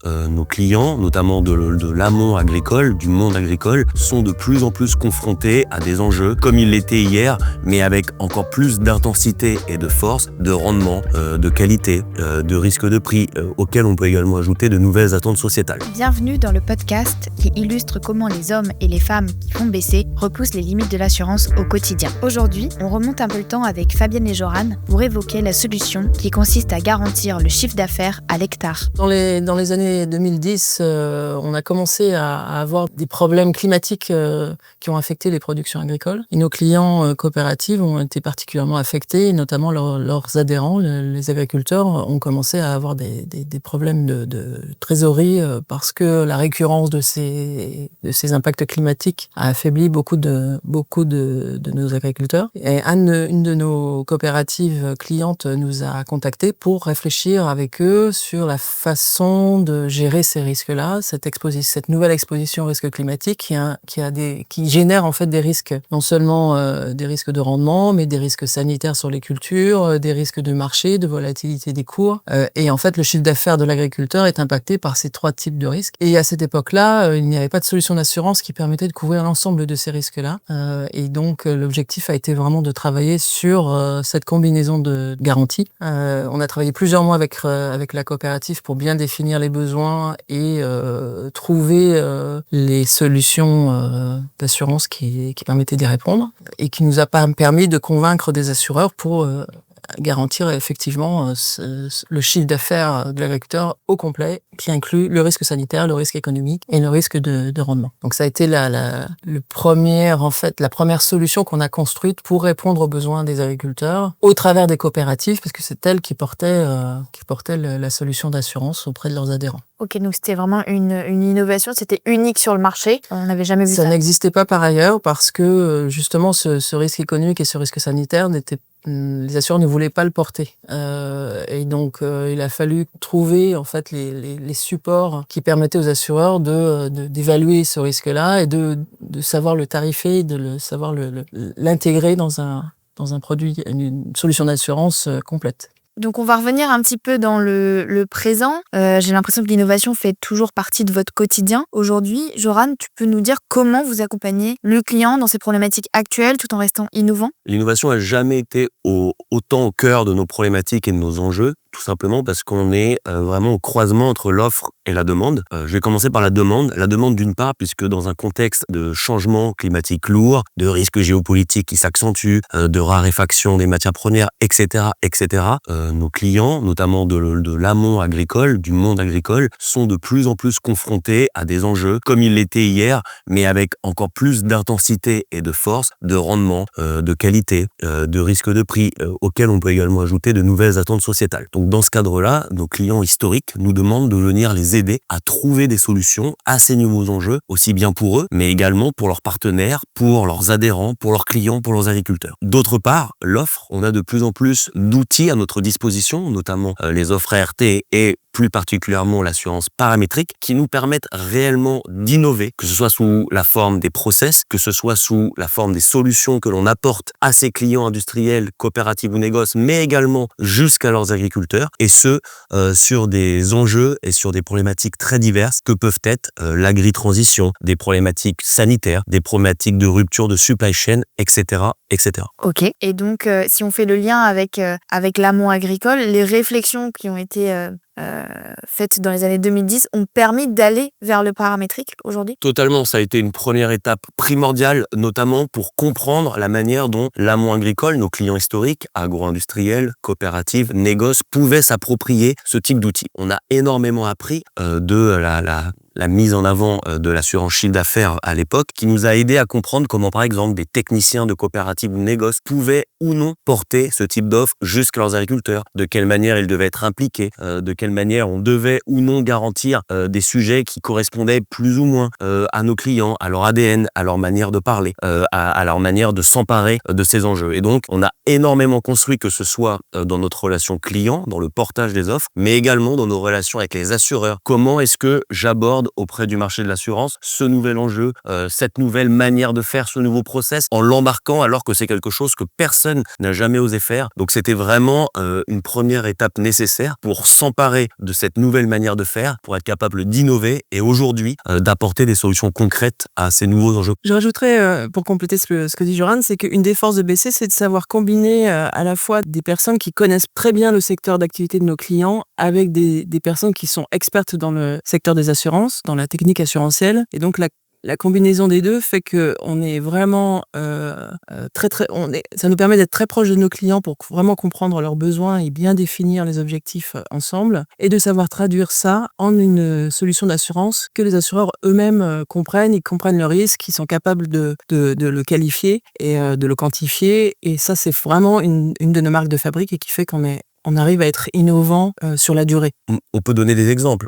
nos clients, notamment de l'amont agricole, du monde agricole, sont de plus en plus confrontés à des enjeux comme ils l'étaient hier, mais avec encore plus d'intensité et de force, de rendement, de qualité, de risque de prix, auxquels on peut également ajouter de nouvelles attentes sociétales. Bienvenue dans le podcast qui illustre comment les hommes et les femmes qui font baisser repoussent les limites de l'assurance au quotidien. Aujourd'hui, on remonte un peu le temps avec Fabienne et Joran pour évoquer la solution qui consiste à garantir le chiffre d'affaires à l'hectare. Dans les années 2010, on a commencé à avoir des problèmes climatiques qui ont affecté les productions agricoles. Et nos clients coopératives ont été particulièrement affectés, notamment leurs adhérents, les agriculteurs, ont commencé à avoir des problèmes de trésorerie parce que la récurrence de ces impacts climatiques a affaibli beaucoup de nos agriculteurs. Et une de nos coopératives clientes nous a contactés pour réfléchir avec eux sur la façon de gérer ces risques-là, cette nouvelle exposition au risque climatique qui génère en fait des risques, non seulement des risques de rendement, mais des risques sanitaires sur les cultures, des risques de marché, de volatilité des cours. Et en fait, le chiffre d'affaires de l'agriculteur est impacté par ces trois types de risques. Et à cette époque-là, il n'y avait pas de solution d'assurance qui permettait de couvrir l'ensemble de ces risques-là. Et donc, l'objectif a été vraiment de travailler sur cette combinaison de garanties. On a travaillé plusieurs mois avec la coopérative pour bien définir les besoins et trouver les solutions d'assurance qui permettaient d'y répondre et qui nous a permis de convaincre des assureurs pour garantir effectivement le chiffre d'affaires de l'agriculteur au complet, qui inclut le risque sanitaire, le risque économique et le risque de rendement. Donc ça a été la première solution qu'on a construite pour répondre aux besoins des agriculteurs au travers des coopératives, parce que c'est elles qui portaient la solution d'assurance auprès de leurs adhérents. Ok, donc c'était vraiment une innovation, c'était unique sur le marché, on n'avait jamais vu ça. Ça n'existait pas par ailleurs parce que justement ce risque économique et ce risque sanitaire les assureurs ne voulaient pas le porter. Et donc, il a fallu trouver en fait les supports qui permettaient aux assureurs d'évaluer ce risque-là et de savoir le tarifer, savoir l'intégrer dans un produit, une solution d'assurance complète. Donc on va revenir un petit peu dans le présent. J'ai l'impression que l'innovation fait toujours partie de votre quotidien. Aujourd'hui, Joran, tu peux nous dire comment vous accompagnez le client dans ses problématiques actuelles tout en restant innovant ? L'innovation n'a jamais été autant au cœur de nos problématiques et de nos enjeux, tout simplement parce qu'on est vraiment au croisement entre l'offre et la demande. Je vais commencer par la demande. La demande d'une part, puisque dans un contexte de changement climatique lourd, de risques géopolitiques qui s'accentuent, de raréfaction des matières premières, etc., nos clients, notamment de l'amont agricole, du monde agricole, sont de plus en plus confrontés à des enjeux comme ils l'étaient hier, mais avec encore plus d'intensité et de force, de rendement, de qualité, de risque de prix, auxquels on peut également ajouter de nouvelles attentes sociétales. Donc dans ce cadre-là, nos clients historiques nous demandent de venir les aider à trouver des solutions à ces nouveaux enjeux, aussi bien pour eux, mais également pour leurs partenaires, pour leurs adhérents, pour leurs clients, pour leurs agriculteurs. D'autre part, l'offre, on a de plus en plus d'outils à notre disposition, notamment les offres ART et plus particulièrement l'assurance paramétrique, qui nous permettent réellement d'innover, que ce soit sous la forme des process, que ce soit sous la forme des solutions que l'on apporte à ces clients industriels, coopératives ou négoces, mais également jusqu'à leurs agriculteurs, et ce, sur des enjeux et sur des problématiques très diverses que peuvent être l'agri-transition, des problématiques sanitaires, des problématiques de rupture de supply chain, etc., etc. Ok, et donc si on fait le lien avec l'amont agricole, les réflexions qui ont été faites dans les années 2010 ont permis d'aller vers le paramétrique aujourd'hui ? Totalement, ça a été une première étape primordiale, notamment pour comprendre la manière dont l'amont agricole, nos clients historiques, agro-industriels, coopératives, négoces, pouvaient s'approprier ce type d'outils. On a énormément appris de la mise en avant de l'assurance chiffre d'affaires à l'époque, qui nous a aidé à comprendre comment, par exemple, des techniciens de coopératives ou négoces pouvaient ou non porter ce type d'offre jusqu'à leurs agriculteurs, de quelle manière ils devaient être impliqués, de quelle manière on devait ou non garantir des sujets qui correspondaient plus ou moins à nos clients, à leur ADN, à leur manière de parler, à leur manière de s'emparer de ces enjeux. Et donc, on a énormément construit, que ce soit dans notre relation client, dans le portage des offres, mais également dans nos relations avec les assureurs. Comment est-ce que j'aborde aborde auprès du marché de l'assurance ce nouvel enjeu, cette nouvelle manière de faire, ce nouveau process, en l'embarquant alors que c'est quelque chose que personne n'a jamais osé faire. Donc c'était vraiment une première étape nécessaire pour s'emparer de cette nouvelle manière de faire, pour être capable d'innover et aujourd'hui d'apporter des solutions concrètes à ces nouveaux enjeux. Je rajouterais, pour compléter ce que dit Joran, c'est qu'une des forces de BC, c'est de savoir combiner à la fois des personnes qui connaissent très bien le secteur d'activité de nos clients avec des personnes qui sont expertes dans le secteur des assurances, dans la technique assurantielle. Et donc la combinaison des deux fait que on est vraiment ça nous permet d'être très proche de nos clients pour vraiment comprendre leurs besoins et bien définir les objectifs ensemble et de savoir traduire ça en une solution d'assurance que les assureurs eux-mêmes comprennent, ils comprennent le risque, ils sont capables de le qualifier et de le quantifier. Et ça, c'est vraiment une de nos marques de fabrique et qui fait on arrive à être innovant sur la durée. On peut donner des exemples.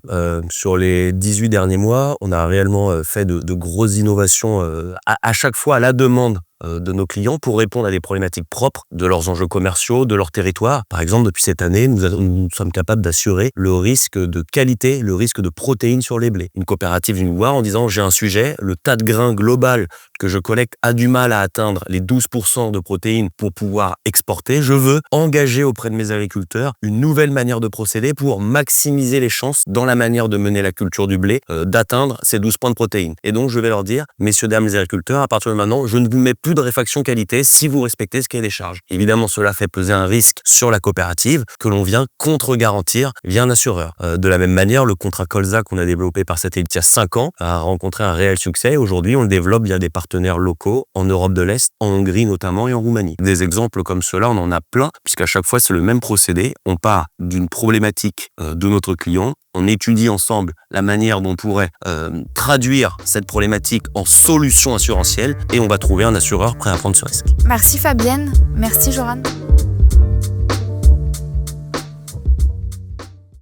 Sur les 18 derniers mois, on a réellement fait de grosses innovations à chaque fois à la demande de nos clients pour répondre à des problématiques propres de leurs enjeux commerciaux, de leur territoire. Par exemple, depuis cette année, nous sommes capables d'assurer le risque de qualité, le risque de protéines sur les blés. Une coopérative vient nous voir en disant « j'ai un sujet, le tas de grains global que je collecte a du mal à atteindre les 12% de protéines pour pouvoir exporter. Je veux engager auprès de mes agriculteurs une nouvelle manière de procéder pour maximiser les chances dans la manière de mener la culture du blé d'atteindre ces 12 points de protéines. Et donc, je vais leur dire, messieurs, dames les agriculteurs, à partir de maintenant, je ne vous mets plus de réfaction qualité si vous respectez ce cahier des charges. Évidemment, cela fait peser un risque sur la coopérative que l'on vient contre-garantir via un assureur. De la même manière, le contrat Colza qu'on a développé par satellite il y a 5 ans a rencontré un réel succès. Aujourd'hui, on le développe via des partenaires locaux en Europe de l'Est, en Hongrie notamment et en Roumanie. Des exemples comme cela, on en a plein, puisqu'à chaque fois, c'est le même procédé. On part d'une problématique de notre client, on étudie ensemble la manière dont on pourrait traduire cette problématique en solution assurantielle et on va trouver un assureur prêt à prendre ce risque. Merci Fabienne, merci Joran.